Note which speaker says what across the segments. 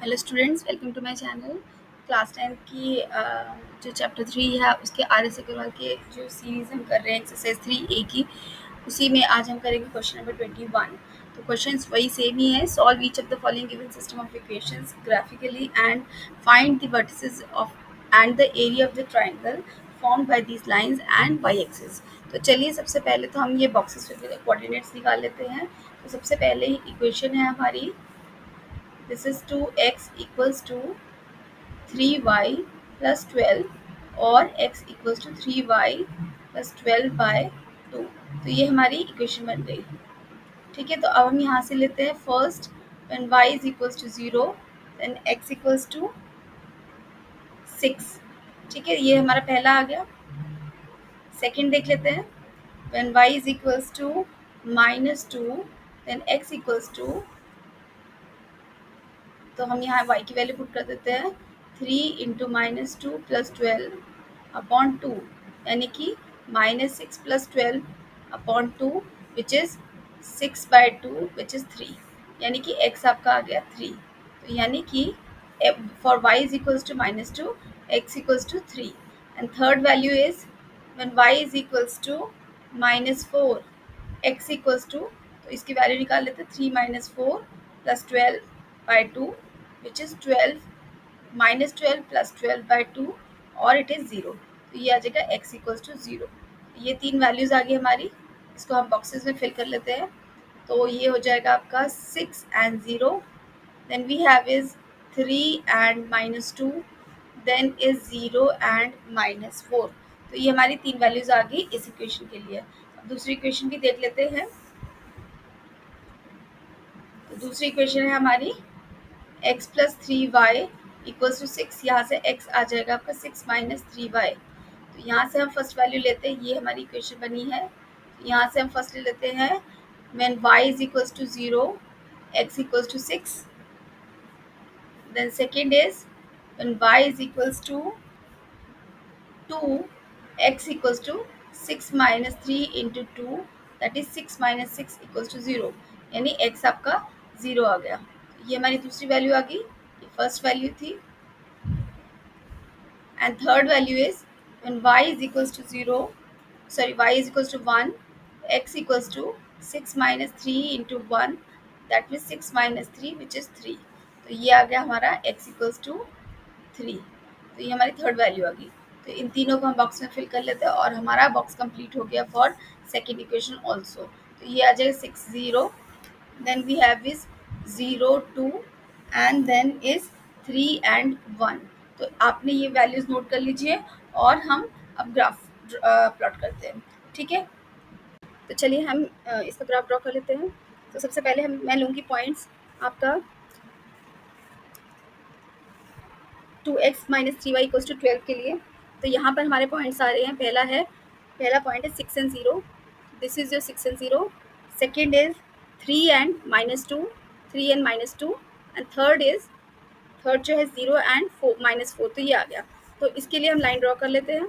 Speaker 1: Hello students, welcome to my channel. Class 10 की जो chapter 3 है उसके आर एस अग्रवाल के जो सीरीज़ हम कर रहे हैं एक्सरसाइज 3A की, उसी में आज हम करेंगे क्वेश्चन नंबर 21। तो क्वेश्चंस वही सेम ही है। Solve each of the following given system of equations graphically and find the vertices of and the area of the triangle formed by these lines and y axis. तो चलिए सबसे पहले तो हम ये बॉक्सेस पे कोऑर्डिनेट्स निकाल लेते हैं। तो सबसे पहले ही इक्वेशन है हमारी, this is 2x equals to 3y plus 12 और x equals to 3y plus 12/2। तो ये हमारी इक्वेशन बन गई। ठीक है, तो अब हम यहाँ से लेते हैं first, when y is equals to 0 then x equals to 6। ठीक है, ये हमारा पहला आ गया। सेकंड देख लेते हैं, when y is equals to -2 then x equals to, तो हम यहाँ y की वैल्यू पुट कर देते हैं 3 इंटू -2 प्लस 12/2, यानी कि -6 plus 12/2 which is 6/2 which is 3, यानी कि x आपका आ गया 3। तो यानी कि for y is equals to -2 x equals to 3 and third value is when y is equals to -4 x equals to, तो इसकी वैल्यू निकाल लेते हैं 3 - 4 प्लस 12/2 which is 12 -12 प्लस 12/2 और इट इज़ 0। तो ये आ जाएगा x इक्वल्स टू 0। ये तीन वैल्यूज़ आ गई हमारी, इसको हम बॉक्सेस में फिल कर लेते हैं। तो ये हो जाएगा आपका 6 and 0, then we have is 3 and -2, then is 0 and -4। तो ये हमारी तीन वैल्यूज़ आ गई इस इक्वेशन के लिए। अब दूसरी इक्वेशन भी देख लेते हैं। तो दूसरी इक्वेशन है हमारी x plus 3y equals to 6। यहाँ से x आ जाएगा आपका 6 माइनस 3y। तो यहाँ से हम फर्स्ट वैल्यू लेते हैं, ये हमारी इक्वेशन बनी है। यहाँ से हम फर्स्ट ले लेते हैं when y is equals to 0 x equals to 6, then second is when y is equals to 2 x equals to 6 minus 3 into 2, that is 6 minus 6 equals to 0, यानी x आपका 0 आ गया। ये हमारी दूसरी वैल्यू आ गई, ये फर्स्ट वैल्यू थी। And third value is when y is equals to 0, sorry, y is equals to 1, x equals to 6 minus 3 into 1, that means 6 minus 3 which is 3। तो ये आ गया हमारा x equals to 3। तो ये हमारी थर्ड वैल्यू आ गई। तो इन तीनों को हम बॉक्स में फिल कर लेते हैं और हमारा बॉक्स कंप्लीट हो गया फॉर सेकेंड इक्वेशन ऑल्सो। तो ये आ जाएगा 6 0, then we have is 0 2 and then is 3 and 1। तो आपने ये वैल्यूज नोट कर लीजिए और हम अब ग्राफ प्लॉट करते हैं। ठीक है, तो चलिए हम इसका ग्राफ ड्रॉ कर लेते हैं। तो सबसे पहले मैं लूँगी पॉइंट्स आपका 2x minus 3y equals to 12 के लिए। तो यहाँ पर हमारे पॉइंट्स आ रहे हैं। पहला पॉइंट है 6 and 0, this is your 6 and 0। Second is 3 and -2, 3 and -2, and third जो है 0 and -4। तो ये आ गया। तो इसके लिए हम लाइन ड्रॉ कर लेते हैं।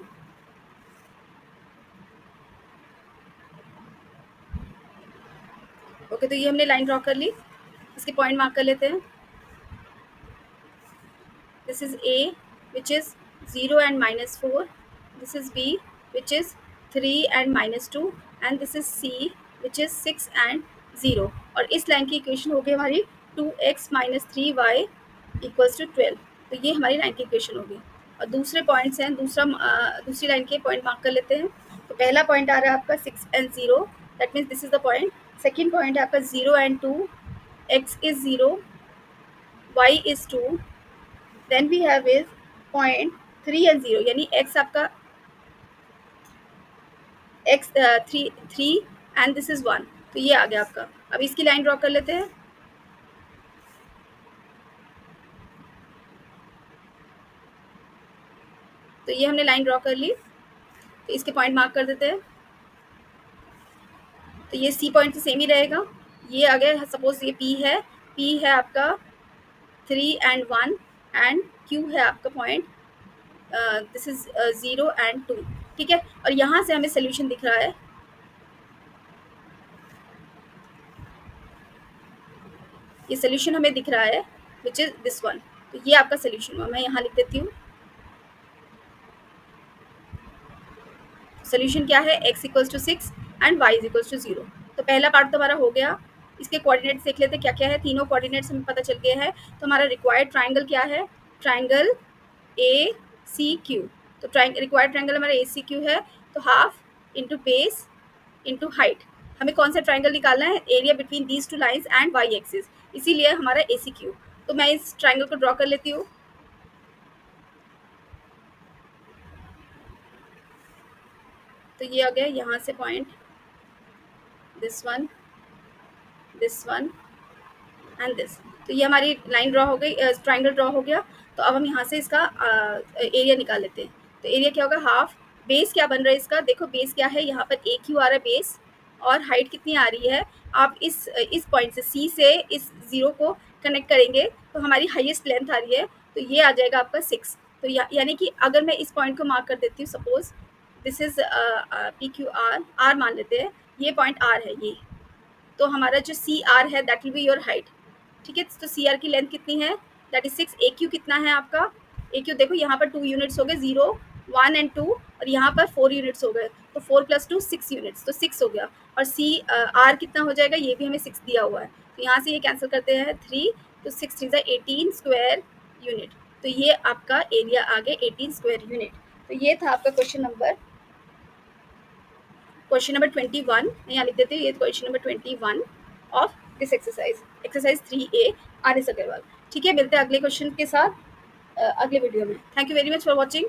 Speaker 1: ओके, तो ये हमने लाइन ड्रॉ कर ली, इसके पॉइंट मार्क कर लेते हैं। This is A which is 0 and -4, this is B which is 3 and -2, and this is C which is 6 and 0। और इस लाइन की इक्वेशन हो गई हमारी 2x minus 3y equals to 12। तो ये हमारी लाइन की इक्वेशन होगी। और दूसरे पॉइंट्स हैं, दूसरी लाइन के पॉइंट मार्क कर लेते हैं। तो पहला पॉइंट आ रहा है आपका 6 and 0, that means this is the point. Second point है आपका 0 and 2, x is 0, y is 2, then we have is point 3 and 0, यानी x आपका x 3 एंड दिस इज 1। तो ये आ गया आपका। अब इसकी लाइन ड्रॉ कर लेते हैं। तो ये हमने लाइन ड्रॉ कर ली, तो इसके पॉइंट मार्क कर देते हैं। तो ये सी पॉइंट से सेम ही रहेगा। ये आ गया, सपोज ये पी है आपका 3 and 1 एंड क्यू है आपका पॉइंट, दिस इज 0 and 2। ठीक है, और यहाँ से हमें सोल्यूशन दिख रहा है। ये सोल्यूशन हमें दिख रहा है विच इज दिस वन। तो ये आपका सोल्यूशन हुआ। मैं यहाँ लिख देती हूँ सोल्यूशन क्या है, x equals to 6 and y is equals to 0। तो पहला पार्ट तो हमारा हो गया। इसके कोऑर्डिनेट्स देख लेते हैं क्या क्या है। तीनों कोऑर्डिनेट्स हमें पता चल गया है। तो हमारा रिक्वायर्ड ट्राइंगल क्या है, ट्राइंगल ए सी क्यू। तो रिक्वायर्ड ट्राइंगल हमारा ए सी क्यू है। तो half into base into height. हमें कौन सा ट्राइंगल निकालना है, area between these two lines and y axis, इसीलिए हमारा ए सी क्यू। तो मैं इस ट्राइंगल को ड्रॉ कर लेती हूँ। तो ये आ गया यहाँ से point, this one and this. तो ये हमारी लाइन ड्रॉ हो गई, ट्राइंगल ड्रॉ हो गया। तो अब हम यहाँ से इसका एरिया निकाल लेते हैं। तो एरिया क्या होगा, हाफ। बेस क्या बन रहा है इसका, देखो बेस क्या है, यहाँ पर ए क्यू आ रहा है बेस, और हाइट कितनी आ रही है। आप इस पॉइंट से सी से इस जीरो को कनेक्ट करेंगे तो हमारी हाईएस्ट लेंथ आ रही है। तो ये आ जाएगा आपका 6। तो यानी कि अगर मैं इस पॉइंट को मार्क कर देती हूँ, suppose this is P Q R, R मान लेते हैं, ये पॉइंट आर है ये। तो हमारा जो सी आर है that will be your height. ठीक है, तो सी आर की लेंथ कितनी है, दैट इज 6। ए क्यू कितना है आपका, ए क्यू देखो यहाँ पर 2 यूनिट्स हो गए, 0 1 एंड 2, और यहाँ पर 4 यूनिट्स हो गए। तो 4 + 2 6 यूनिट्स, तो 6 हो गया। और सी आर कितना हो जाएगा, ये भी हमें 6 दिया हुआ है। तो यहाँ से ये कैंसिल करते हैं 3, तो 6 3 18 स्क्वायर यूनिट। तो ये आपका एरिया आ गया 18 स्क्वायर यूनिट। तो ये था आपका क्वेश्चन नंबर 21। मैं यहाँ लिख देती हूँ, ये question number 21 of this exercise 3A R S Aggarwal. ठीक है, मिलते हैं अगले क्वेश्चन के साथ अगले वीडियो में। Thank you very much for watching.